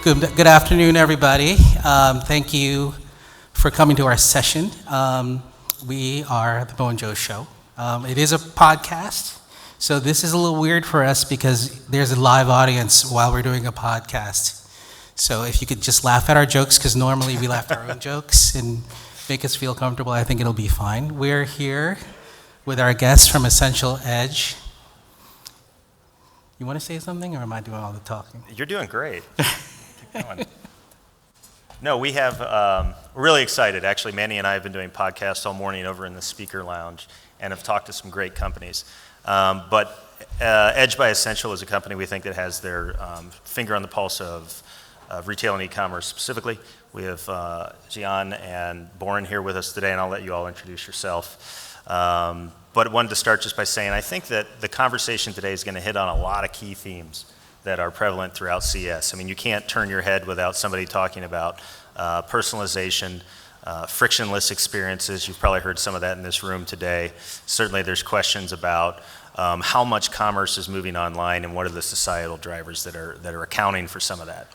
Good afternoon, everybody. Thank you for coming to our session. We are the Bo and Joe Show. It is a podcast, so this is a little weird for us because there's a live audience while we're doing a podcast. So if you could just laugh at our jokes, because normally we laugh at our own jokes and make us feel comfortable, I think it'll be fine. We're here with our guests from Ascential Edge. You want to say something, or am I doing all the talking? You're doing great. Keep going. No, we have, we're really excited. Actually, Manny and I have been doing podcasts all morning over in the speaker lounge and have talked to some great companies. But Edge by Ascential is a company we think that has their finger on the pulse of retail and e-commerce specifically. We have Xian and Boren here with us today, and I'll let you all introduce yourself. But I wanted to start just by saying I think that the conversation today is going to hit on a lot of key themes that are prevalent throughout CS. I mean, you can't turn your head without somebody talking about personalization, frictionless experiences. You've probably heard some of that in this room today. Certainly there's questions about how much commerce is moving online and what are the societal drivers that are accounting for some of that.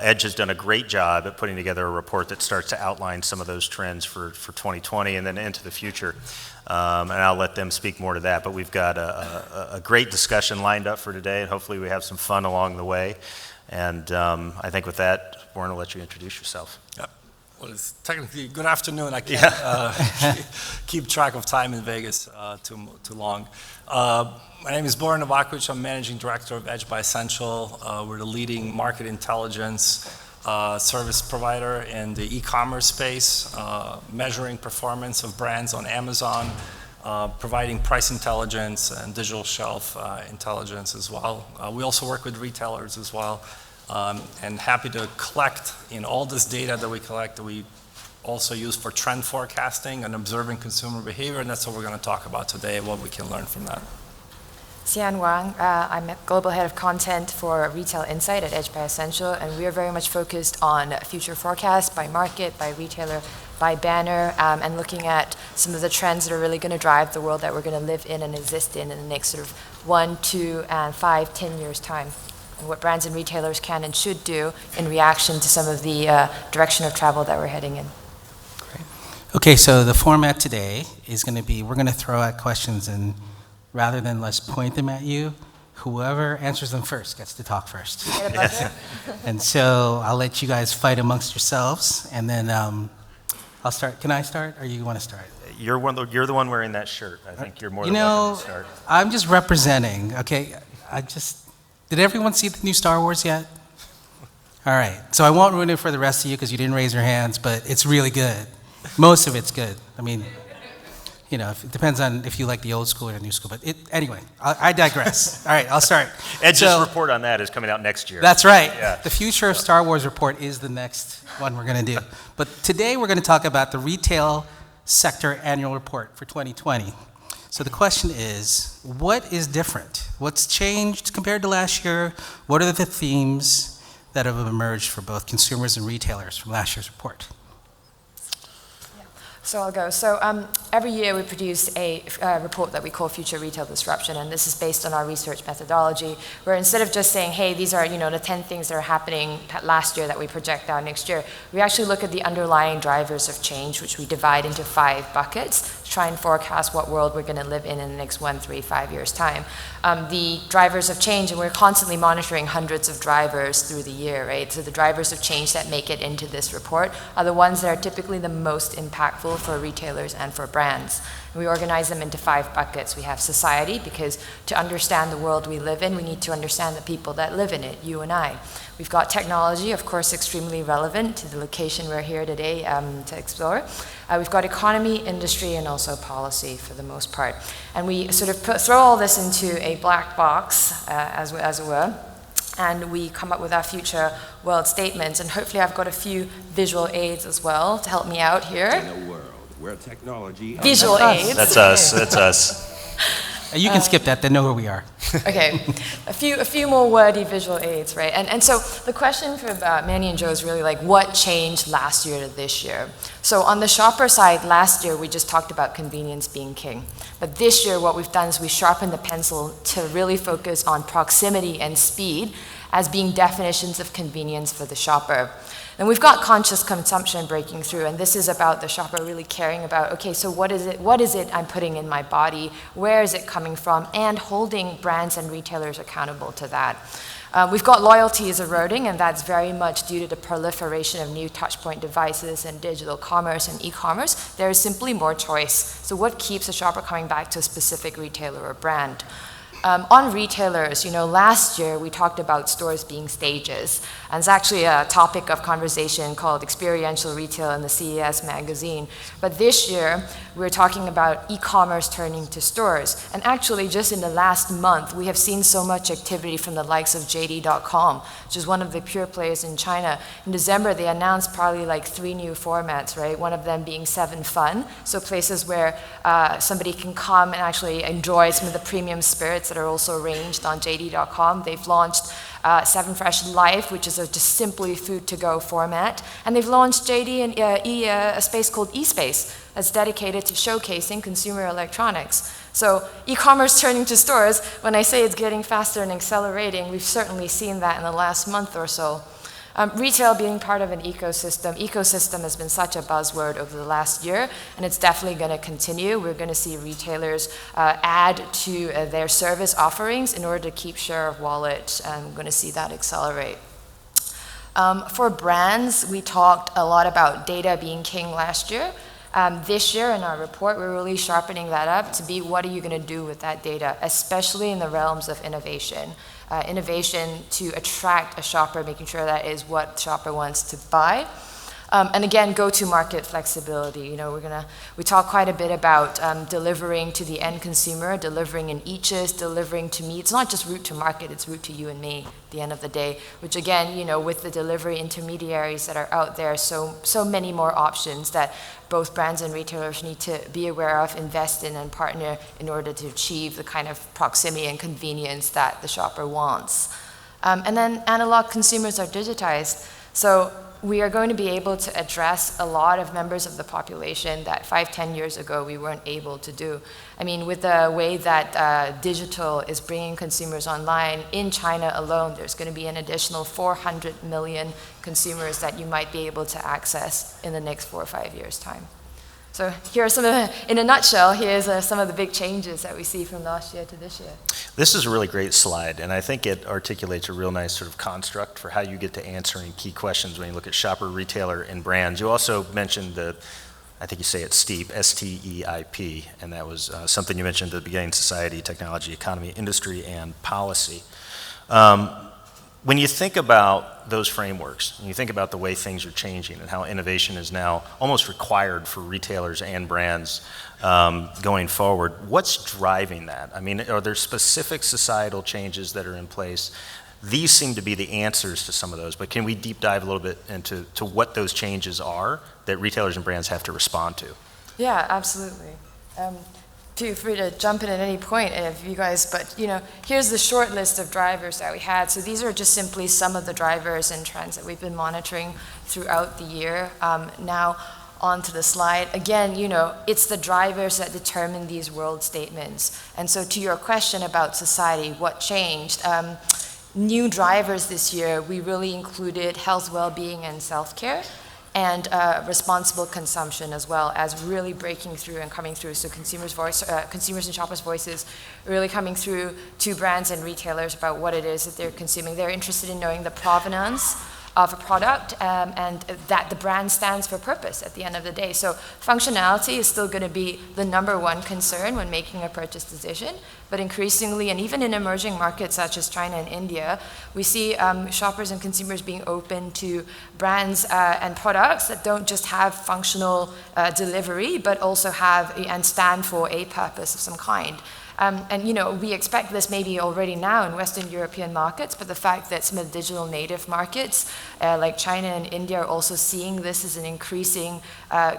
Edge has done a great job at putting together a report that starts to outline some of those trends for 2020 and then into the future. And I'll let them speak more to that, but we've got a great discussion lined up for today, and hopefully we have some fun along the way. And I think with that, Boren, I'll let you introduce yourself. Yep. Well, it's technically good afternoon. I can't keep track of time in Vegas too long. My name is Boren Novakovic. I'm Managing Director of Edge by Ascential. We're the leading market intelligence service provider in the e-commerce space, measuring performance of brands on Amazon, providing price intelligence and digital shelf intelligence as well. We also work with retailers as well, and happy to collect all this data that we collect that we also use for trend forecasting and observing consumer behavior, and that's what we're going to talk about today, what we can learn from that. Xian Wang, I'm Global Head of Content for Retail Insight at Edge by Ascential, and we are very much focused on future forecasts by market, by retailer, by banner, and looking at some of the trends that are really going to drive the world that we're going to live in and exist in the next sort of 1, 2, and 5, 10 years' time, and what brands and retailers can and should do in reaction to some of the direction of travel that we're heading in. Great. Okay, so the format today is going to be, we're going to throw out questions, and rather than let's point them at you, whoever answers them first gets to talk first. And so I'll let you guys fight amongst yourselves, and then I'll start. Can I start, or you want to start? You're the one wearing that shirt. I think you're more than welcome to start. I'm just representing, okay? Did everyone see the new Star Wars yet? All right, so I won't ruin it for the rest of you because you didn't raise your hands, but it's really good. Most of it's good. I mean, it depends on if you like the old school or the new school. But anyway, I digress. All right, I'll start. Edge's report on that is coming out next year. That's right. Yeah. The Future of Star Wars report is the next one we're going to do. But today we're going to talk about the retail sector annual report for 2020. So the question is, what is different? What's changed compared to last year? What are the themes that have emerged for both consumers and retailers from last year's report? So I'll go. So every year we produce a report that we call Future Retail Disruption, and this is based on our research methodology, where instead of just saying, hey, these are the 10 things that are happening last year that we project out next year, we actually look at the underlying drivers of change, which we divide into 5 buckets to try and forecast what world we're going to live in the next 1, 3, 5 years' time. The drivers of change, and we're constantly monitoring hundreds of drivers through the year, right? So the drivers of change that make it into this report are the ones that are typically the most impactful for retailers and for brands. We organize them into 5 buckets. We have society, because to understand the world we live in, we need to understand the people that live in it, you and I. We've got technology, of course, extremely relevant to the location we're here today to explore. We've got economy, industry, and also policy for the most part. And we sort of throw all this into a black box, as it were, and we come up with our future world statements. And hopefully I've got a few visual aids as well to help me out here. In a world where technology... Visual aids. That's us. You can skip that, they know who we are. Okay, a few more wordy visual aids, right? And so the question for Manny and Joe is really like, what changed last year to this year? So on the shopper side, last year we just talked about convenience being king. But this year what we've done is we sharpened the pencil to really focus on proximity and speed as being definitions of convenience for the shopper. And we've got conscious consumption breaking through, and this is about the shopper really caring about, okay, so what is it I'm putting in my body, where is it coming from, and holding brands and retailers accountable to that. We've got loyalty is eroding, and that's very much due to the proliferation of new touchpoint devices and digital commerce and e-commerce. There is simply more choice. So what keeps a shopper coming back to a specific retailer or brand? On retailers, last year we talked about stores being stages, and it's actually a topic of conversation called experiential retail in the CES magazine. But this year we're talking about e-commerce turning to stores, and actually just in the last month we have seen so much activity from the likes of JD.com, which is one of the pure players in China. In December they announced probably like 3 new formats, right? One of them being 7 Fun, so places where somebody can come and actually enjoy some of the premium spirits that are also arranged on JD.com. They've launched 7 Fresh Life, which is just simply food-to-go format. And they've launched JD and a space called eSpace that's dedicated to showcasing consumer electronics. So e-commerce turning to stores, when I say it's getting faster and accelerating, we've certainly seen that in the last month or so. Retail being part of an ecosystem. Ecosystem has been such a buzzword over the last year, and it's definitely going to continue. We're going to see retailers add to their service offerings in order to keep share of wallet, and we're going to see that accelerate. For brands, we talked a lot about data being king last year. This year in our report, we're really sharpening that up to be what are you going to do with that data, especially in the realms of innovation. Innovation to attract a shopper, making sure that is what the shopper wants to buy. And again, go-to-market flexibility. We talk quite a bit about delivering to the end consumer, delivering in eaches, delivering to me. It's not just route to market, it's route to you and me at the end of the day, which again, with the delivery intermediaries that are out there, so many more options that both brands and retailers need to be aware of, invest in, and partner in order to achieve the kind of proximity and convenience that the shopper wants. And then analog consumers are digitized. So we are going to be able to address a lot of members of the population that 5-10 years ago we weren't able to do. I mean, with the way that digital is bringing consumers online, in China alone, there's going to be an additional 400 million consumers that you might be able to access in the next 4 or 5 years' time. So here are some of the, in a nutshell, here's some of the big changes that we see from last year to this year. This is a really great slide, and I think it articulates a real nice sort of construct for how you get to answering key questions when you look at shopper, retailer, and brands. You also mentioned I think you say it's STEIP, S-T-E-I-P, and that was something you mentioned at the beginning: society, technology, economy, industry, and policy. When you think about those frameworks, and you think about the way things are changing and how innovation is now almost required for retailers and brands going forward, what's driving that? I mean, are there specific societal changes that are in place? These seem to be the answers to some of those, but can we deep dive a little bit into what those changes are that retailers and brands have to respond to? Yeah, absolutely. Feel free to jump in at any point if you guys, but here's the short list of drivers that we had. So these are just simply some of the drivers and trends that we've been monitoring throughout the year. Now onto the slide. Again, it's the drivers that determine these world statements. And so to your question about society, what changed? New drivers this year, we really included health, well-being, and self-care, and responsible consumption as well as really breaking through and coming through. So consumers and shoppers' voices really coming through to brands and retailers about what it is that they're consuming. They're interested in knowing the provenance of a product and that the brand stands for purpose at the end of the day. So functionality is still going to be the #1 concern when making a purchase decision, but increasingly, and even in emerging markets such as China and India, we see shoppers and consumers being open to brands and products that don't just have functional delivery, but also have and stand for a purpose of some kind. And we expect this maybe already now in Western European markets, but the fact that some of the digital native markets like China and India are also seeing this as an increasing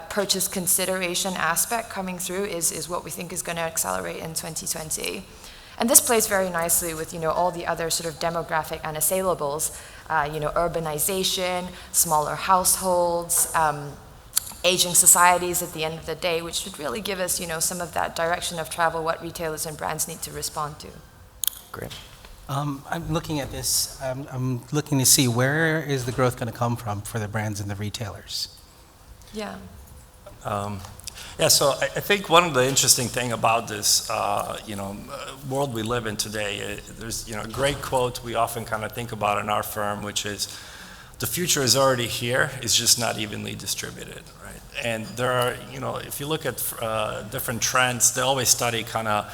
purchase consideration aspect coming through is what we think is going to accelerate in 2020. And this plays very nicely with all the other sort of demographic unassailables, urbanization, smaller households, aging societies at the end of the day, which should really give us, some of that direction of travel, what retailers and brands need to respond to. Great. I'm looking at this, I'm looking to see where is the growth going to come from for the brands and the retailers? Yeah. So I think one of the interesting thing about this, world we live in today, there's, a great quote we often kind of think about in our firm, which is, the future is already here, it's just not evenly distributed, right? And there are, if you look at different trends, they always study kind of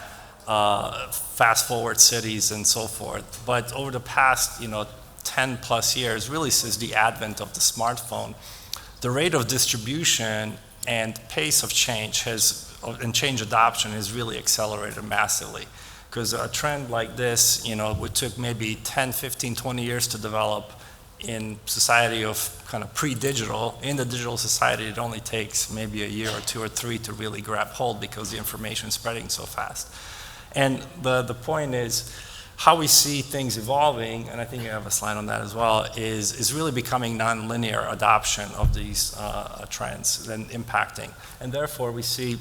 fast forward cities and so forth. But over the past, 10 plus years, really since the advent of the smartphone, the rate of distribution and pace of change and change adoption has really accelerated massively. Because a trend like this, would took maybe 10, 15, 20 years to develop in society of kind of pre-digital. In the digital society, it only takes maybe a year or 2 or 3 to really grab hold because the information is spreading so fast. And the point is, how we see things evolving, and I think you have a slide on that as well, is really becoming non-linear adoption of these trends and impacting. And therefore, we see,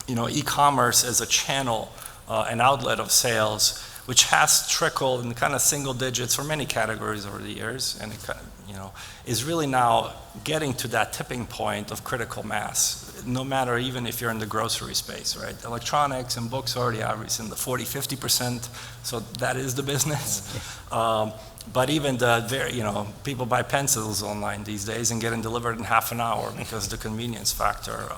e-commerce as a channel, an outlet of sales, which has trickled in kind of single digits for many categories over the years, and it kind of, is really now getting to that tipping point of critical mass, no matter even if you're in the grocery space, right? Electronics and books already average in the 40-50%, so that is the business. But even people buy pencils online these days and get them delivered in half an hour because of the convenience factor.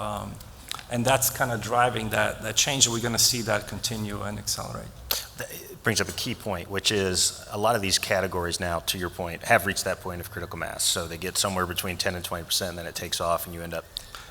And that's kind of driving that change, and we're going to see that continue and accelerate. It brings up a key point, which is a lot of these categories now, to your point, have reached that point of critical mass. So they get somewhere between 10 and 20%, and then it takes off, and you end up...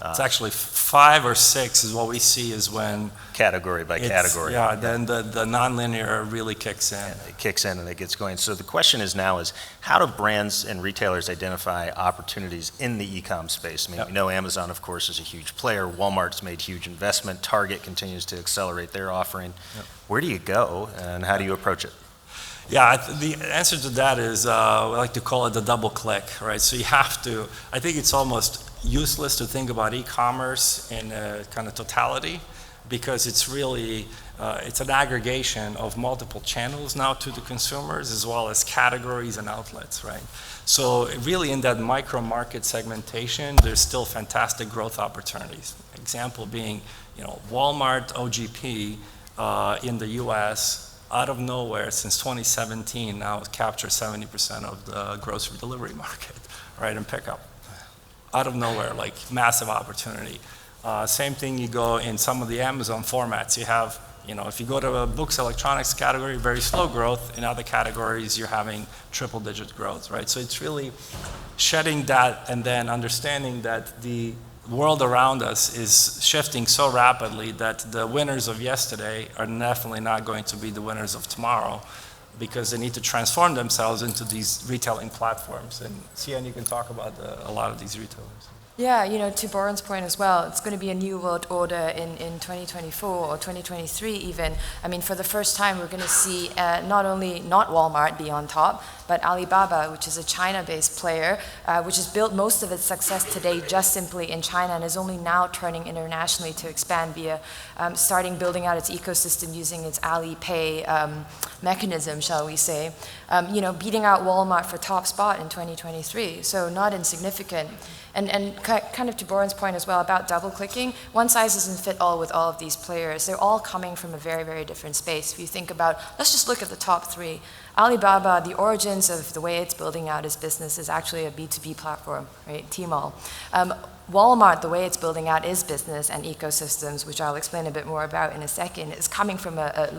it's actually 5 or 6 is what we see is when... Category by category. Yeah, then the nonlinear really kicks in. Yeah, it kicks in and it gets going. So the question is now is, how do brands and retailers identify opportunities in the e-com space? I mean, we know Amazon, of course, is a huge player. Walmart's made huge investment. Target continues to accelerate their offering. Where do you go, and how do you approach it? Yeah, the answer to that is, we like to call it the double click, right? So you have to, I think it's almost useless to think about e-commerce in a kind of totality, because it's really, it's an aggregation of multiple channels now to the consumers, as well as categories and outlets, right? So really in that micro market segmentation, there's still fantastic growth opportunities. Example being, Walmart OGP in the US, out of nowhere since 2017 now captures 70% of the grocery delivery market, right, and pickup. Out of nowhere, like massive opportunity. Same thing, you go in some of the Amazon formats. You have, if you go to a books, electronics category, very slow growth. In other categories, you're having triple-digit growth, right? So it's really shedding that and then understanding that the world around us is shifting so rapidly that the winners of yesterday are definitely not going to be the winners of tomorrow, because they need to transform themselves into these retailing platforms. And Xian, you can talk about a lot of these retailers. Yeah, to Boren's point as well, it's going to be a new world order in 2024 or 2023 even. I mean, for the first time, we're going to see not Walmart be on top, but Alibaba, which is a China-based player, which has built most of its success today just simply in China and is only now turning internationally to expand via starting building out its ecosystem using its Alipay mechanism, shall we say. Beating out Walmart for top spot in 2023, so not insignificant. And kind of to Boren's point as well about double clicking, one size doesn't fit all with all of these players. They're all coming from a very, very different space. If you think about, let's just look at the top 3. Alibaba, the origins of the way it's building out its business is actually a B2B platform, right? Tmall. Walmart, the way it's building out its business and ecosystems, which I'll explain a bit more about in a second, is coming from a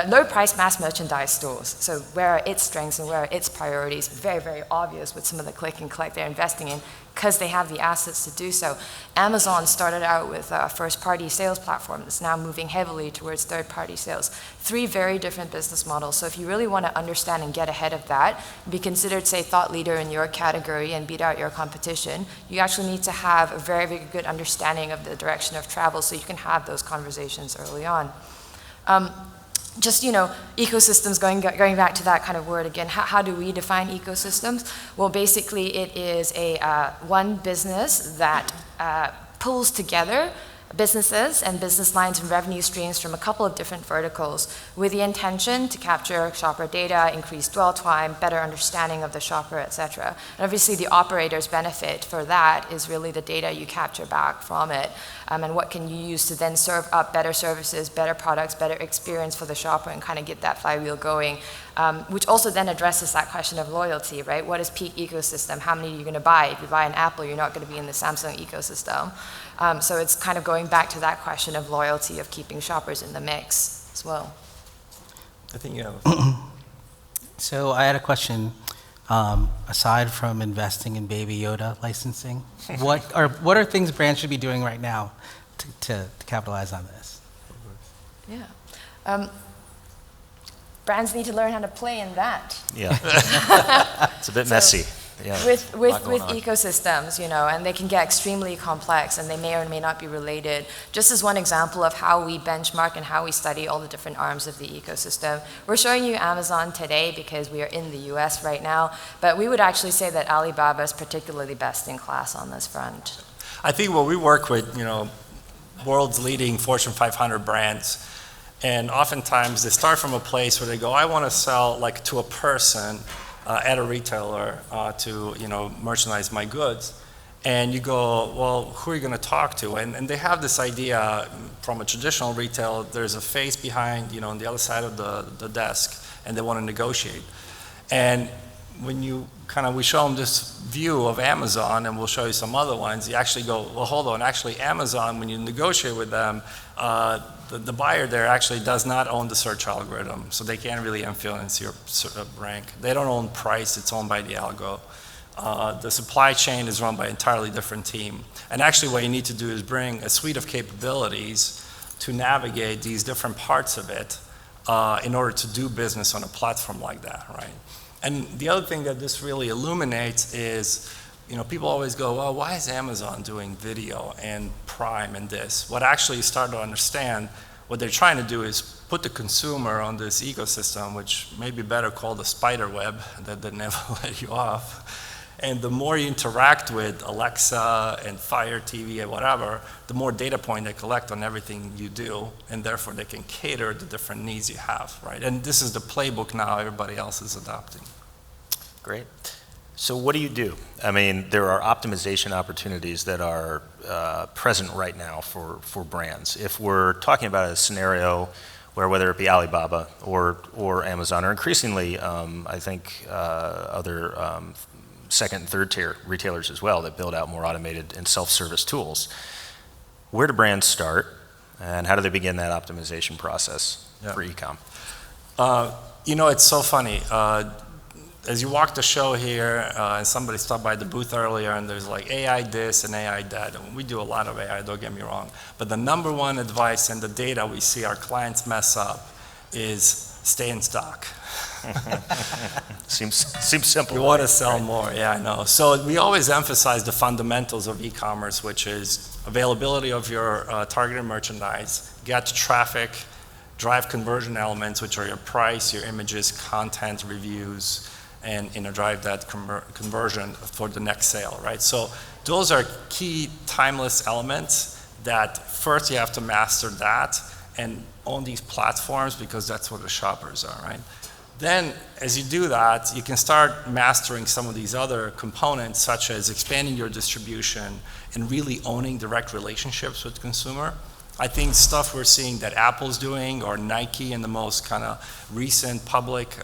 low-price mass merchandise stores. So where are its strengths and where are its priorities? Very, very obvious with some of the click and collect they're investing in, because they have the assets to do so. Amazon started out with a first-party sales platform that's now moving heavily towards third-party sales. 3 very different business models. So if you really want to understand and get ahead of that, be considered, say, thought leader in your category and beat out your competition, you actually need to have a very, very good understanding of the direction of travel so you can have those conversations early on. just, ecosystems, going back to that kind of word again, how do we define ecosystems? Well, basically it is one business that pulls together businesses and business lines and revenue streams from a couple of different verticals with the intention to capture shopper data, increase dwell time, better understanding of the shopper, etc. And obviously the operator's benefit for that is really the data you capture back from it, and what can you use to then serve up better services, better products, better experience for the shopper, and kind of get that flywheel going, which also then addresses that question of loyalty, right? What is peak ecosystem? How many are you going to buy? If you buy an Apple, you're not going to be in the Samsung ecosystem. So it's kind of going back to that question of loyalty, of keeping shoppers in the mix as well. I think you have. So I had a question. Aside from investing in Baby Yoda licensing, what are things brands should be doing right now to capitalize on this? Yeah. Brands need to learn how to play in that. Yeah. It's a bit messy. Yeah. With ecosystems, and they can get extremely complex, and they may or may not be related. Just as one example of how we benchmark and how we study all the different arms of the ecosystem. We're showing you Amazon today because we are in the US right now, but we would actually say that Alibaba is particularly best in class on this front. I think we work with, world's leading Fortune 500 brands, and oftentimes they start from a place where they go, I want to sell like to a person at a retailer to merchandise my goods, and you go, well, who are you going to talk to? And they have this idea from a traditional retail. There's a face behind, on the other side of the desk, and they want to negotiate. And when we show them this view of Amazon, and we'll show you some other ones, you actually go, well, hold on, actually Amazon, when you negotiate with them, the buyer there actually does not own the search algorithm, so they can't really influence your rank. They don't own price, it's owned by the algo. The supply chain is run by an entirely different team. And actually what you need to do is bring a suite of capabilities to navigate these different parts of it in order to do business on a platform like that, right? And the other thing that this really illuminates is, people always go, well, why is Amazon doing video and Prime and this? What actually you start to understand, what they're trying to do is put the consumer on this ecosystem, which may be better called a spider web that never let you off. And the more you interact with Alexa and Fire TV and whatever, the more data point they collect on everything you do, and therefore they can cater the different needs you have, right? And this is the playbook now everybody else is adopting. Great. So what do you do? I mean, there are optimization opportunities that are present right now for brands. If we're talking about a scenario where whether it be Alibaba or Amazon, or increasingly, I think other second and third tier retailers as well that build out more automated and self-service tools, where do brands start, and how do they begin that optimization process for e-com? It's so funny. As you walk the show here, and somebody stopped by the booth earlier, and there's like AI this and AI that, and we do a lot of AI, don't get me wrong, but the number one advice and the data we see our clients mess up is stay in stock. Seems simple. We want to sell more, yeah, I know. So we always emphasize the fundamentals of e-commerce, which is availability of your targeted merchandise, get traffic, drive conversion elements, which are your price, your images, content, reviews, and drive that conversion for the next sale, right? So those are key timeless elements that first you have to master that and own these platforms because that's where the shoppers are, right? Then as you do that, you can start mastering some of these other components such as expanding your distribution and really owning direct relationships with the consumer. I think stuff we're seeing that Apple's doing or Nike in the most kind of recent public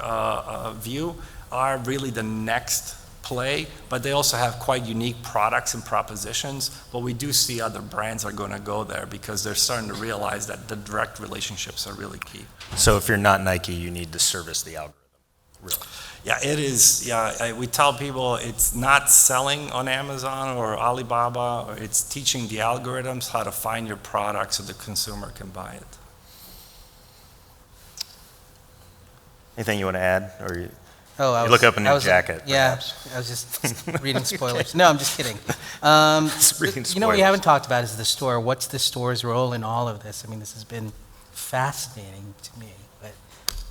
view are really the next play, but they also have quite unique products and propositions. But we do see other brands are going to go there because they're starting to realize that the direct relationships are really key. So if you're not Nike, you need to service the algorithm, really. Yeah, it is. Yeah, we tell people it's not selling on Amazon or Alibaba, or it's teaching the algorithms how to find your product so the consumer can buy it. Anything you want to add, or you Look up a new jacket? Yeah, perhaps. I was just reading spoilers. No, I'm just kidding. Just reading You know what we spoilers. haven't talked about is the store. What's the store's role in all of this? I mean, this has been fascinating to me. But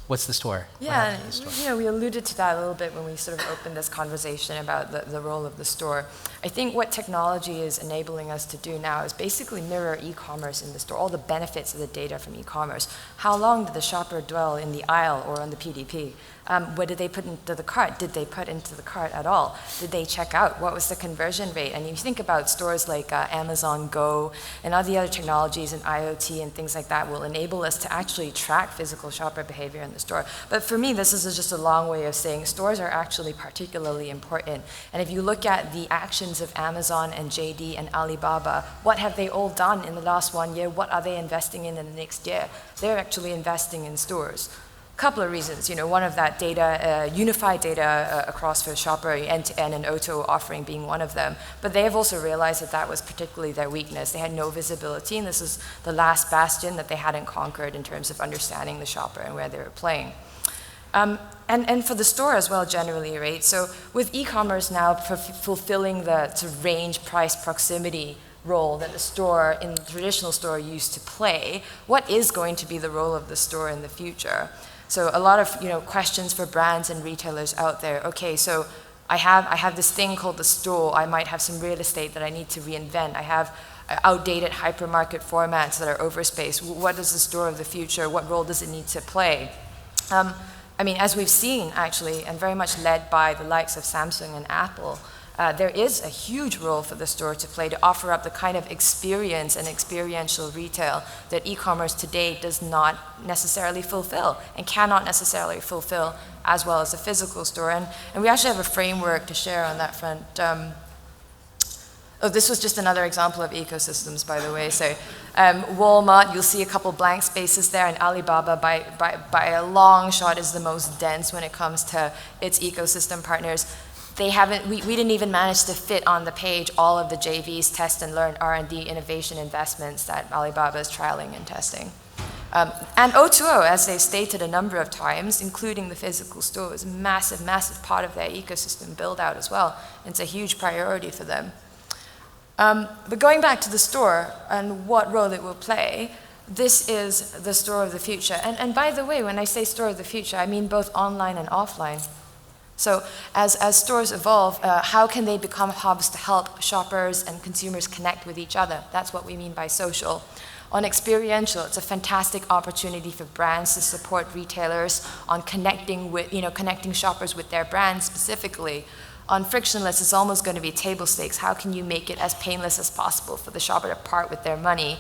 what's the store? What Yeah, happened to the store? we alluded to that a little bit when we sort of opened this conversation about the role of the store. I think what technology is enabling us to do now is basically mirror e-commerce in the store, all the benefits of the data from e-commerce. How long did the shopper dwell in the aisle or on the PDP? What did they put into the cart? Did they put into the cart at all? Did they check out? What was the conversion rate? And you think about stores like Amazon Go and all the other technologies and IoT and things like that will enable us to actually track physical shopper behavior in the store. But for me, this is just a long way of saying stores are actually particularly important. And if you look at the actions of Amazon and JD and Alibaba, what have they all done in the last 1 year? What are they investing in the next year? They're actually investing in stores. Couple of reasons. One of that data, unified data across for shopper end-to-end and O2O offering being one of them. But they have also realized that that was particularly their weakness. They had no visibility, and this is the last bastion that they hadn't conquered in terms of understanding the shopper and where they were playing. And for the store as well, generally, right? So with e-commerce now fulfilling the sort of range, price, proximity role that the store in the traditional store used to play, what is going to be the role of the store in the future? So a lot of questions for brands and retailers out there. Okay, so I have this thing called the store. I might have some real estate that I need to reinvent. I have outdated hypermarket formats that are overspaced. What is the store of the future? What role does it need to play? As we've seen actually, and very much led by the likes of Samsung and Apple, there is a huge role for the store to play to offer up the kind of experience and experiential retail that e-commerce today does not necessarily fulfill and cannot necessarily fulfill as well as a physical store. And we actually have a framework to share on that front. This was just another example of ecosystems, by the way. So Walmart, you'll see a couple blank spaces there, and Alibaba, by a long shot, is the most dense when it comes to its ecosystem partners. We didn't even manage to fit on the page all of the JVs, test and learn, R&D, innovation investments that Alibaba is trialing and testing. And O2O, as they've stated a number of times, including the physical store, is a massive, massive part of their ecosystem build-out as well. It's a huge priority for them. But going back to the store and what role it will play, this is the store of the future. And by the way, when I say store of the future, I mean both online and offline. So as stores evolve, how can they become hubs to help shoppers and consumers connect with each other? That's what we mean by social. On experiential, it's a fantastic opportunity for brands to support retailers on connecting shoppers with their brands specifically. On frictionless, it's almost going to be table stakes. How can you make it as painless as possible for the shopper to part with their money?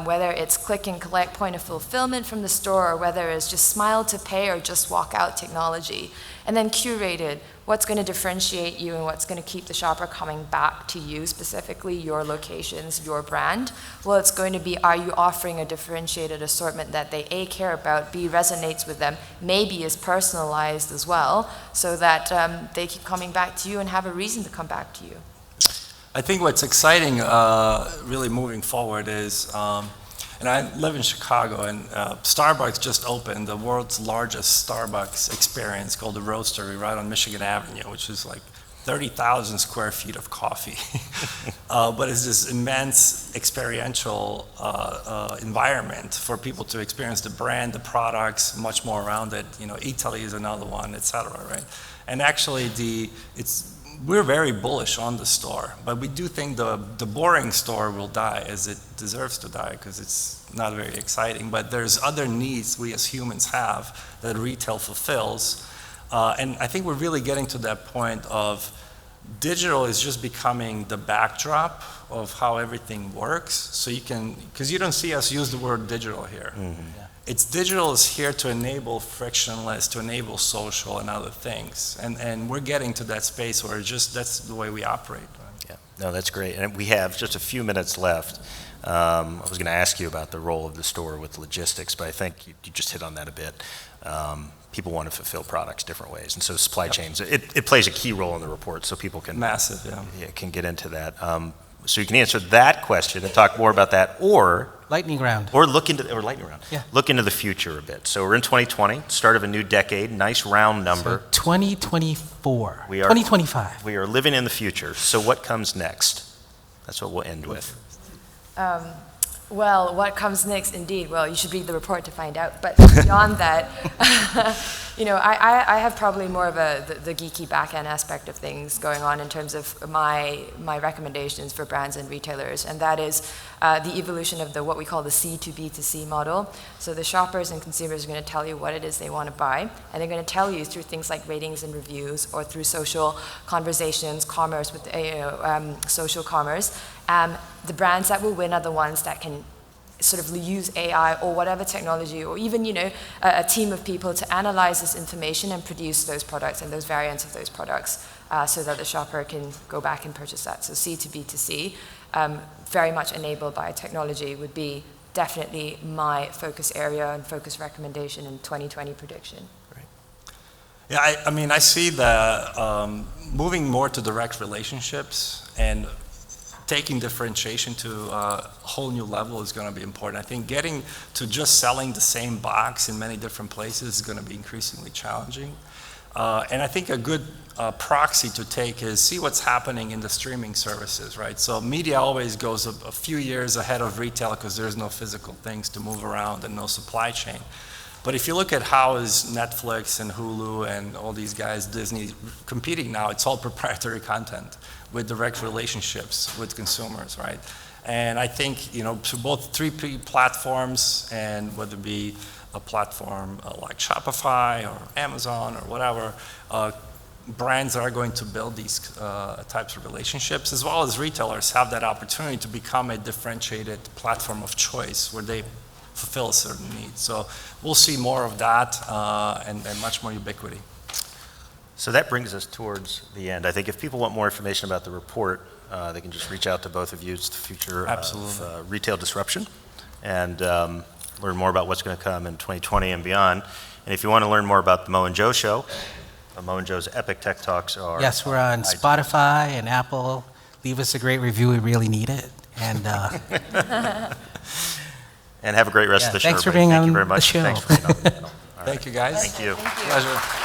Whether it's click and collect point of fulfillment from the store, or whether it's just smile to pay or just walk out technology. And then curated, what's going to differentiate you and what's going to keep the shopper coming back to you, specifically your locations, your brand? Well, it's going to be, are you offering a differentiated assortment that they A, care about, B, resonates with them, maybe is personalized as well, so that they keep coming back to you and have a reason to come back to you? I think what's exciting, really moving forward is, and I live in Chicago, and Starbucks just opened the world's largest Starbucks experience called the Roastery right on Michigan Avenue, which is like 30,000 square feet of coffee. But it's this immense experiential environment for people to experience the brand, the products, much more around it. Italy is another one, et cetera, right? And actually, we're very bullish on the store, but we do think the boring store will die, as it deserves to die, because it's not very exciting. But there's other needs we as humans have that retail fulfills. And I think we're really getting to that point of digital is just becoming the backdrop of how everything works. So because you don't see us use the word digital here. Mm-hmm. Yeah. Digital is here to enable frictionless, to enable social and other things. And we're getting to that space where that's the way we operate. Right? Yeah, no, that's great. And we have just a few minutes left. I was going to ask you about the role of the store with logistics, but I think you just hit on that a bit. People want to fulfill products different ways. And so supply chains, it plays a key role in the report, so people can can get into that. So you can answer that question and talk more about that, or lightning round. Or lightning round. Yeah. Look into the future a bit. So we're in 2020, start of a new decade, nice round number. So 2024. 2025. We are living in the future. So what comes next? That's what we'll end with. Well, what comes next, indeed? Well, you should read the report to find out. But beyond that, I have probably more of the geeky back-end aspect of things going on in terms of my recommendations for brands and retailers, and that is the evolution of what we call the C2B2C model. So the shoppers and consumers are going to tell you what it is they want to buy, and they're going to tell you through things like ratings and reviews, or through social conversations, commerce with social commerce. The brands that will win are the ones that can sort of use AI or whatever technology, or even a team of people to analyze this information and produce those products and those variants of those products, so that the shopper can go back and purchase that. So C2B2C, very much enabled by technology, would be definitely my focus area and focus recommendation in 2020 prediction. Great. Yeah, I mean, I see the moving more to direct relationships and taking differentiation to a whole new level is going to be important. I think getting to just selling the same box in many different places is going to be increasingly challenging. And I think a good proxy to take is see what's happening in the streaming services, right? So media always goes a few years ahead of retail because there's no physical things to move around and no supply chain. But if you look at how is Netflix and Hulu and all these guys, Disney, competing now, it's all proprietary content with direct relationships with consumers, right? And I think, to both 3P platforms, and whether it be a platform like Shopify or Amazon or whatever, brands are going to build these types of relationships, as well as retailers have that opportunity to become a differentiated platform of choice where they fulfill a certain need. So we'll see more of that and much more ubiquity. So that brings us towards the end. I think if people want more information about the report, they can just reach out to both of you. It's the future of retail disruption, and learn more about what's going to come in 2020 and beyond. And if you want to learn more about the Mo and Joe show, Mo and Joe's Epic Tech Talks are... Yes, we're on Spotify and Apple. Leave us a great review. We really need it. And and have a great rest of the show. Thanks for being on Thank you very much. the show. Thanks for being on the panel. Thank you, guys. Thank you. Pleasure.